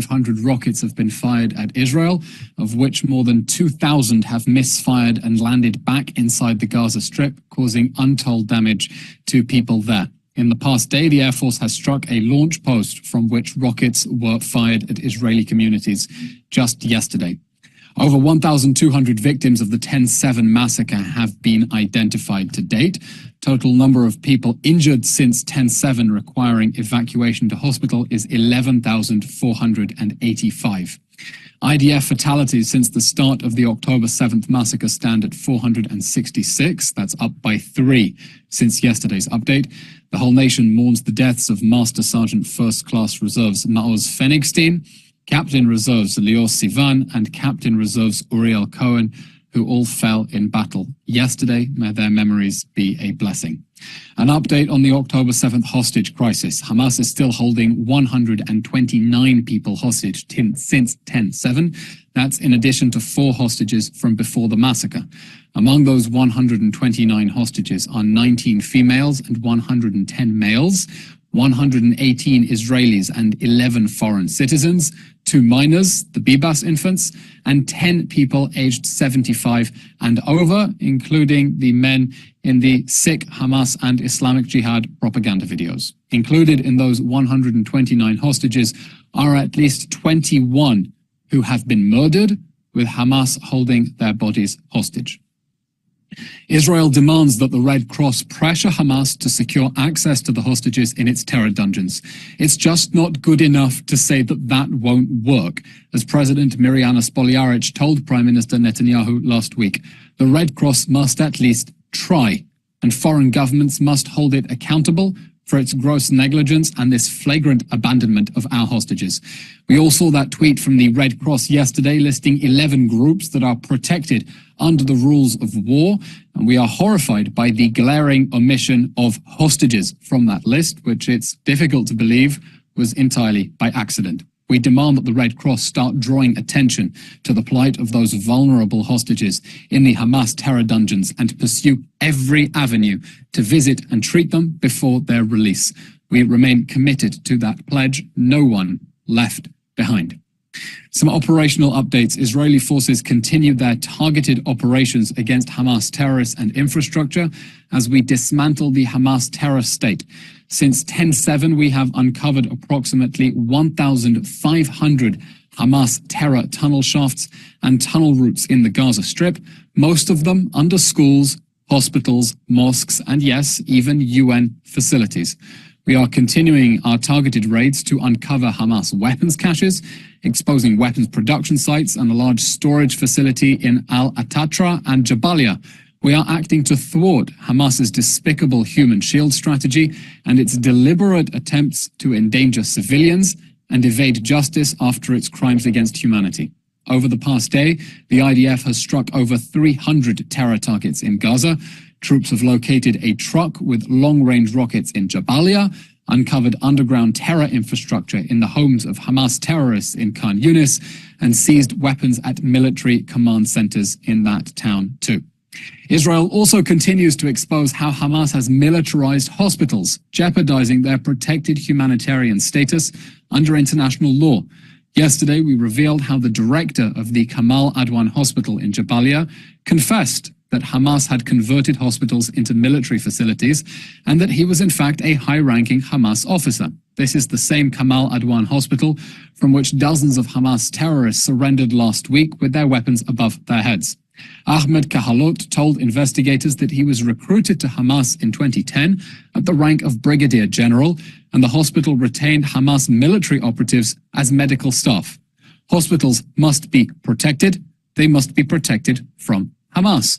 2,500 rockets have been fired at Israel, of which more than 2,000 have misfired and landed back inside the Gaza Strip, causing untold damage to people there. In the past day, the Air Force has struck a launch post from which rockets were fired at Israeli communities just yesterday. Over 1,200 victims of the 10/7 massacre have been identified to date. Total number of people injured since 10/7 requiring evacuation to hospital is 11,485. IDF fatalities since the start of the October 7th massacre stand at 466. That's up by 3 since yesterday's update. The whole nation mourns the deaths of Master Sergeant First Class Reserves Maoz Fenigstein, Captain Reserves Lior Sivan, and Captain Reserves Uriel Cohen, who all fell in battle yesterday. May their memories be a blessing. An update on the October 7th hostage crisis. Hamas is still holding 129 people hostage since 10/7. That's in addition to 4 hostages from before the massacre. Among those 129 hostages are 19 females and 110 males, 118 Israelis and 11 foreign citizens, 2 minors, the Bibas infants, and 10 people aged 75 and over, including the men in the Sikh, Hamas and Islamic Jihad propaganda videos. Included in those 129 hostages are at least 21 who have been murdered, with Hamas holding their bodies hostage. Israel demands that the Red Cross pressure Hamas to secure access to the hostages in its terror dungeons. It's just not good enough to say that that won't work. As President Miriana Spoljaric told Prime Minister Netanyahu last week, the Red Cross must at least try, and foreign governments must hold it accountable for its gross negligence and this flagrant abandonment of our hostages. We all saw that tweet from the Red Cross yesterday listing 11 groups that are protected under the rules of war, and we are horrified by the glaring omission of hostages from that list, which it's difficult to believe was entirely by accident. We demand that the Red Cross start drawing attention to the plight of those vulnerable hostages in the Hamas terror dungeons and pursue every avenue to visit and treat them before their release. We remain committed to that pledge. No one left behind. Some operational updates. Israeli forces continue their targeted operations against Hamas terrorists and infrastructure as we dismantle the Hamas terror state. Since 10/7, we have uncovered approximately 1,500 Hamas terror tunnel shafts and tunnel routes in the Gaza Strip, most of them under schools, hospitals, mosques, and yes, even UN facilities. We are continuing our targeted raids to uncover Hamas weapons caches, exposing weapons production sites and a large storage facility in Al-Atatra and Jabalia. We are acting to thwart Hamas's despicable human shield strategy and its deliberate attempts to endanger civilians and evade justice after its crimes against humanity. Over the past day, the IDF has struck over 300 terror targets in Gaza. Troops have located a truck with long-range rockets in Jabalia, uncovered underground terror infrastructure in the homes of Hamas terrorists in Khan Yunis, and seized weapons at military command centers in that town too. Israel also continues to expose how Hamas has militarized hospitals, jeopardizing their protected humanitarian status under international law. Yesterday, we revealed how the director of the Kamal Adwan Hospital in Jabalia confessed that Hamas had converted hospitals into military facilities and that he was in fact a high-ranking Hamas officer. This is the same Kamal Adwan Hospital from which dozens of Hamas terrorists surrendered last week with their weapons above their heads. Ahmed Kahalot told investigators that he was recruited to Hamas in 2010 at the rank of brigadier general, and the hospital retained Hamas military operatives as medical staff. Hospitals must be protected. They must be protected from Hamas.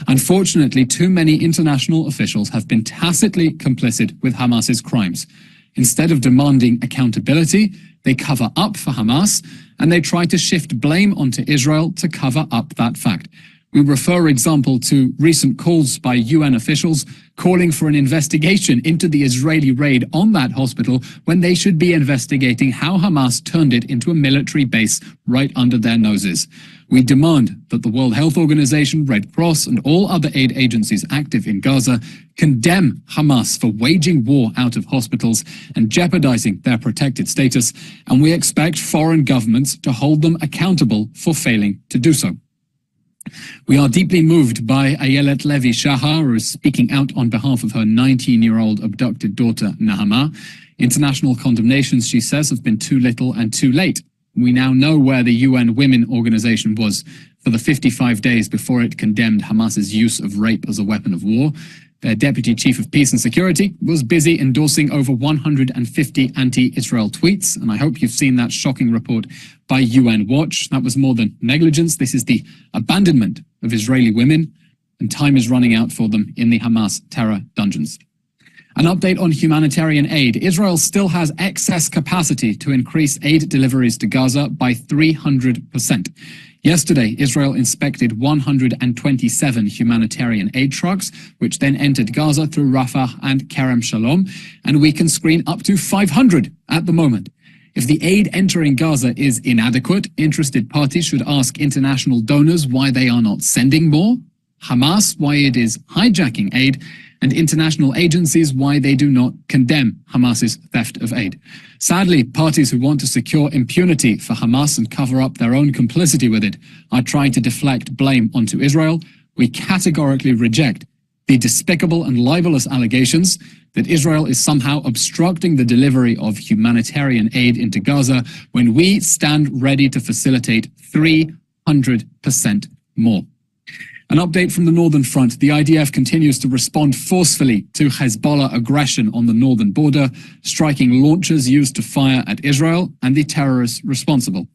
Unfortunately, too many international officials have been tacitly complicit with Hamas's crimes. Instead of demanding accountability, they cover up for Hamas, and they try to shift blame onto Israel to cover up that fact. We refer, example, to recent calls by UN officials calling for an investigation into the Israeli raid on that hospital when they should be investigating how Hamas turned it into a military base right under their noses. We demand that the World Health Organization, Red Cross, and all other aid agencies active in Gaza condemn Hamas for waging war out of hospitals and jeopardizing their protected status, and we expect foreign governments to hold them accountable for failing to do so. We are deeply moved by Ayelet Levy Shahar, who is speaking out on behalf of her 19-year-old abducted daughter, Nahama. International condemnations, she says, have been too little and too late. We now know where the UN Women Organization was for the 55 days before it condemned Hamas's use of rape as a weapon of war. Their Deputy Chief of Peace and Security was busy endorsing over 150 anti-Israel tweets, and I hope you've seen that shocking report by UN Watch. That was more than negligence. This is the abandonment of Israeli women, and time is running out for them in the Hamas terror dungeons. An update on humanitarian aid. Israel still has excess capacity to increase aid deliveries to Gaza by 300%. Yesterday, Israel inspected 127 humanitarian aid trucks, which then entered Gaza through Rafah and Kerem Shalom, and we can screen up to 500 at the moment. If the aid entering Gaza is inadequate, interested parties should ask international donors why they are not sending more, Hamas why it is hijacking aid, and international agencies why they do not condemn Hamas's theft of aid. Sadly, parties who want to secure impunity for Hamas and cover up their own complicity with it are trying to deflect blame onto Israel. We categorically reject the despicable and libelous allegations that Israel is somehow obstructing the delivery of humanitarian aid into Gaza when we stand ready to facilitate 300% more. An update from the Northern Front. The IDF continues to respond forcefully to Hezbollah aggression on the northern border, striking launchers used to fire at Israel and the terrorists responsible.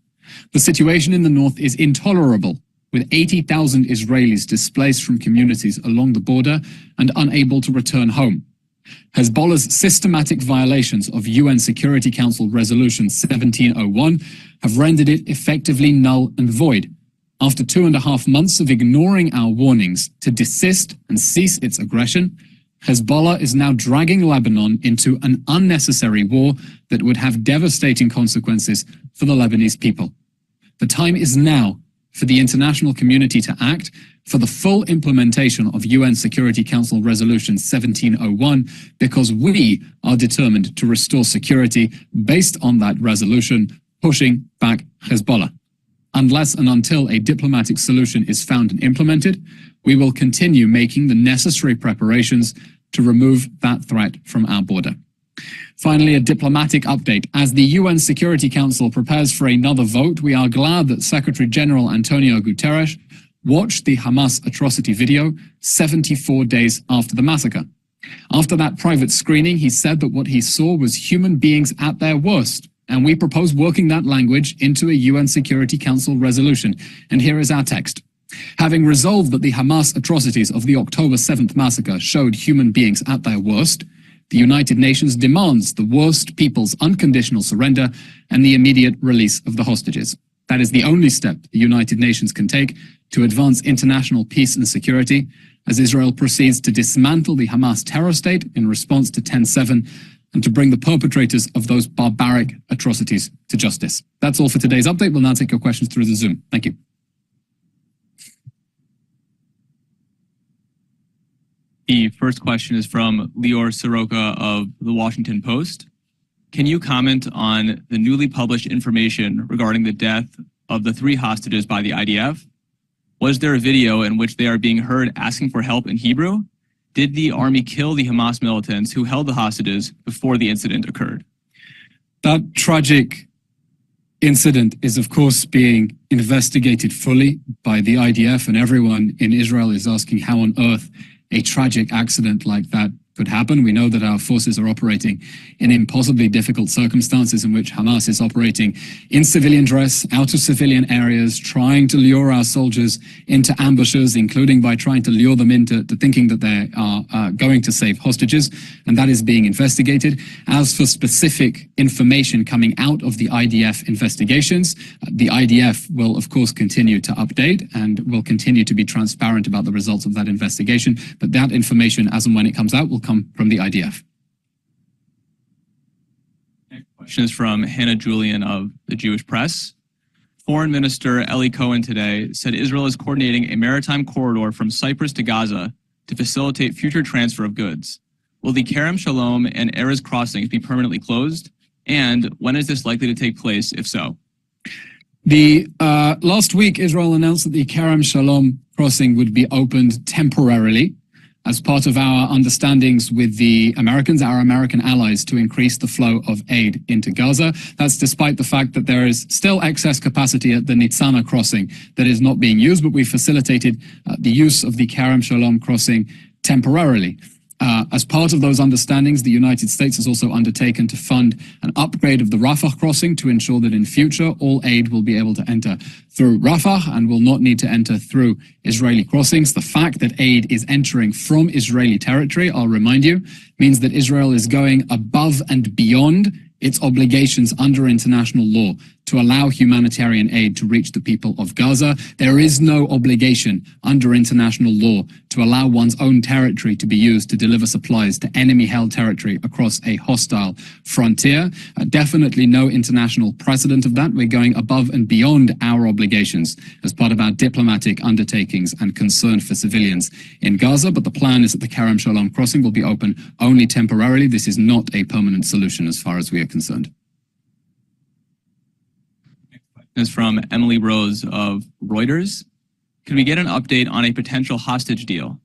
The situation in the north is intolerable, with 80,000 Israelis displaced from communities along the border and unable to return home. Hezbollah's systematic violations of UN Security Council Resolution 1701 have rendered it effectively null and void. After 2.5 months of ignoring our warnings to desist and cease its aggression, Hezbollah is now dragging Lebanon into an unnecessary war that would have devastating consequences for the Lebanese people. The time is now for the international community to act for the full implementation of UN Security Council Resolution 1701, because we are determined to restore security based on that resolution, pushing back Hezbollah. Unless and until a diplomatic solution is found and implemented, we will continue making the necessary preparations to remove that threat from our border. Finally, a diplomatic update. As the UN Security Council prepares for another vote, we are glad that Secretary General Antonio Guterres watched the Hamas atrocity video 74 days after the massacre. After that private screening, he said that what he saw was human beings at their worst, and we propose working that language into a UN Security Council resolution. And here is our text. Having resolved that the Hamas atrocities of the October 7th massacre showed human beings at their worst, the United Nations demands the worst people's unconditional surrender and the immediate release of the hostages. That is the only step the United Nations can take to advance international peace and security as Israel proceeds to dismantle the Hamas terror state in response to 10/7 and to bring the perpetrators of those barbaric atrocities to justice. That's all for today's update. We'll now take your questions through the Zoom. Thank you. The first question is from Lior Soroka of The Washington Post. Can you comment on the newly published information regarding the death of the 3 hostages by the IDF? Was there a video in which they are being heard asking for help in Hebrew? Did the army kill the Hamas militants who held the hostages before the incident occurred? That tragic incident is, of course, being investigated fully by the IDF, and everyone in Israel is asking how on earth a tragic accident like that could happen. We know that our forces are operating in impossibly difficult circumstances in which Hamas is operating in civilian dress, out of civilian areas, trying to lure our soldiers into ambushes, including by trying to lure them into thinking that they are going to save hostages, and that is being investigated. As for specific information coming out of the IDF investigations, the IDF will, of course, continue to update and will continue to be transparent about the results of that investigation, but that information, as and when it comes out, will come from the IDF. Next question is from Hannah Julian of the Jewish Press. Foreign Minister Eli Cohen today said Israel is coordinating a maritime corridor from Cyprus to Gaza to facilitate future transfer of goods. Will the Kerem Shalom and Erez crossings be permanently closed? And when is this likely to take place, if so? Last week, Israel announced that the Kerem Shalom crossing would be opened temporarily as part of our understandings with the Americans, our American allies, to increase the flow of aid into Gaza. That's despite the fact that there is still excess capacity at the Nitzana crossing that is not being used, but we facilitated the use of the Kerem Shalom crossing temporarily. As part of those understandings, the United States has also undertaken to fund an upgrade of the Rafah crossing to ensure that in future all aid will be able to enter through Rafah and will not need to enter through Israeli crossings. The fact that aid is entering from Israeli territory, I'll remind you, means that Israel is going above and beyond its obligations under international law to allow humanitarian aid to reach the people of Gaza. There is no obligation under international law to allow one's own territory to be used to deliver supplies to enemy-held territory across a hostile frontier. Definitely no international precedent of that. We're going above and beyond our obligations as part of our diplomatic undertakings and concern for civilians in Gaza. But the plan is that the Kerem Shalom crossing will be open only temporarily. This is not a permanent solution as far as we are concerned. Is from Emily Rose of Reuters. Can we get an update on a potential hostage deal?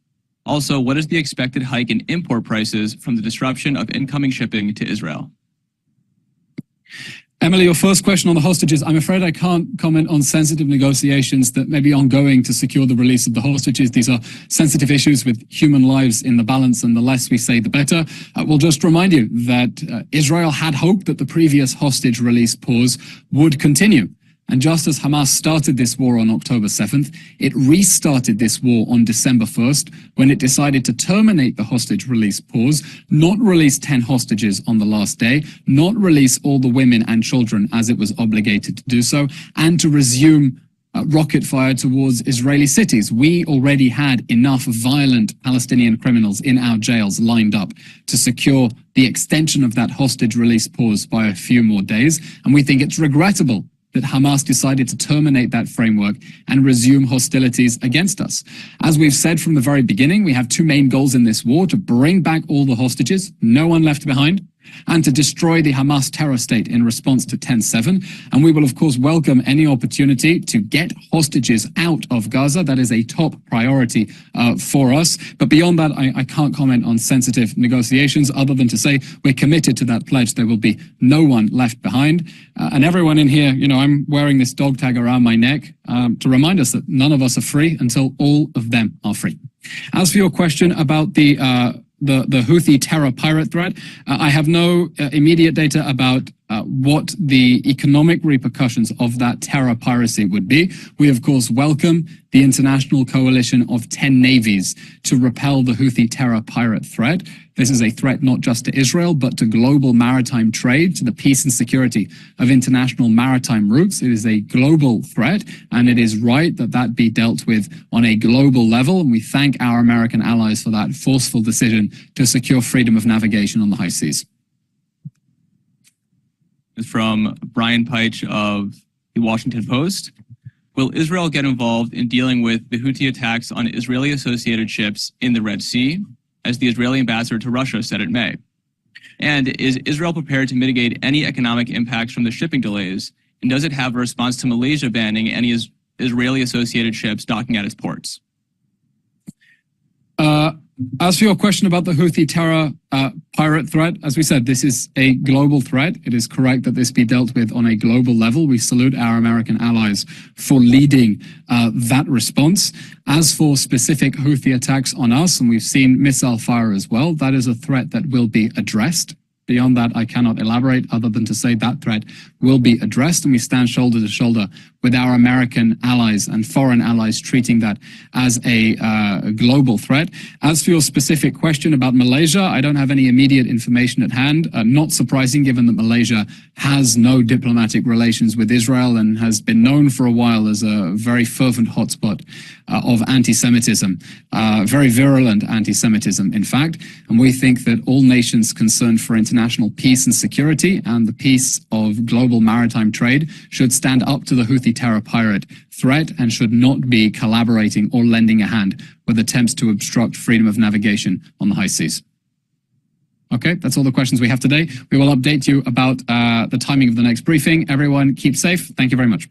Also, what is the expected hike in import prices from the disruption of incoming shipping to Israel? Emily, your first question on the hostages, I'm afraid I can't comment on sensitive negotiations that may be ongoing to secure the release of the hostages. These are sensitive issues with human lives in the balance, and the less we say, the better. We'll just remind you that Israel had hoped that the previous hostage release pause would continue. And just as Hamas started this war on October 7th, it restarted this war on December 1st when it decided to terminate the hostage release pause, not release 10 hostages on the last day, not release all the women and children as it was obligated to do so, and to resume rocket fire towards Israeli cities. We already had enough violent Palestinian criminals in our jails lined up to secure the extension of that hostage release pause by a few more days, and we think it's regrettable that Hamas decided to terminate that framework and resume hostilities against us. As we've said from the very beginning, we have two main goals in this war: to bring back all the hostages, no one left behind, and to destroy the Hamas terror state in response to 10/7. And we will, of course, welcome any opportunity to get hostages out of Gaza. That is a top priority for us. But beyond that, I can't comment on sensitive negotiations other than to say we're committed to that pledge. There will be no one left behind. And everyone in here, you know, I'm wearing this dog tag around my neck to remind us that none of us are free until all of them are free. As for your question about the Houthi terror pirate threat, I have no immediate data about what the economic repercussions of that terror piracy would be. We, of course, welcome the international coalition of 10 navies to repel the Houthi terror pirate threat. This is a threat not just to Israel, but to global maritime trade, to the peace and security of international maritime routes. It is a global threat, and it is right that that be dealt with on a global level. And we thank our American allies for that forceful decision to secure freedom of navigation on the high seas. Is from Brian Peich of the Washington Post. Will Israel get involved in dealing with the Houthi attacks on Israeli-associated ships in the Red Sea, as the Israeli ambassador to Russia said it may? And is Israel prepared to mitigate any economic impacts from the shipping delays? And does it have a response to Malaysia banning any Israeli-associated ships docking at its ports? As for your question about the Houthi terror pirate threat, as we said, this is a global threat. It is correct that this be dealt with on a global level. We salute our American allies for leading that response. As for specific Houthi attacks on us, and we've seen missile fire as well, that is a threat that will be addressed. Beyond that, I cannot elaborate other than to say that threat will be addressed, and we stand shoulder to shoulder with our American allies and foreign allies, treating that as a global threat. As for your specific question about Malaysia, I don't have any immediate information at hand. Not surprising, given that Malaysia has no diplomatic relations with Israel and has been known for a while as a very fervent hotspot of anti-Semitism, very virulent anti-Semitism, in fact. And we think that all nations concerned for international peace and security and the peace of global maritime trade should stand up to the Houthi terror pirate threat and should not be collaborating or lending a hand with attempts to obstruct freedom of navigation on the high seas. Okay, that's all the questions we have today. We will update you about the timing of the next briefing. Everyone, keep safe. Thank you very much.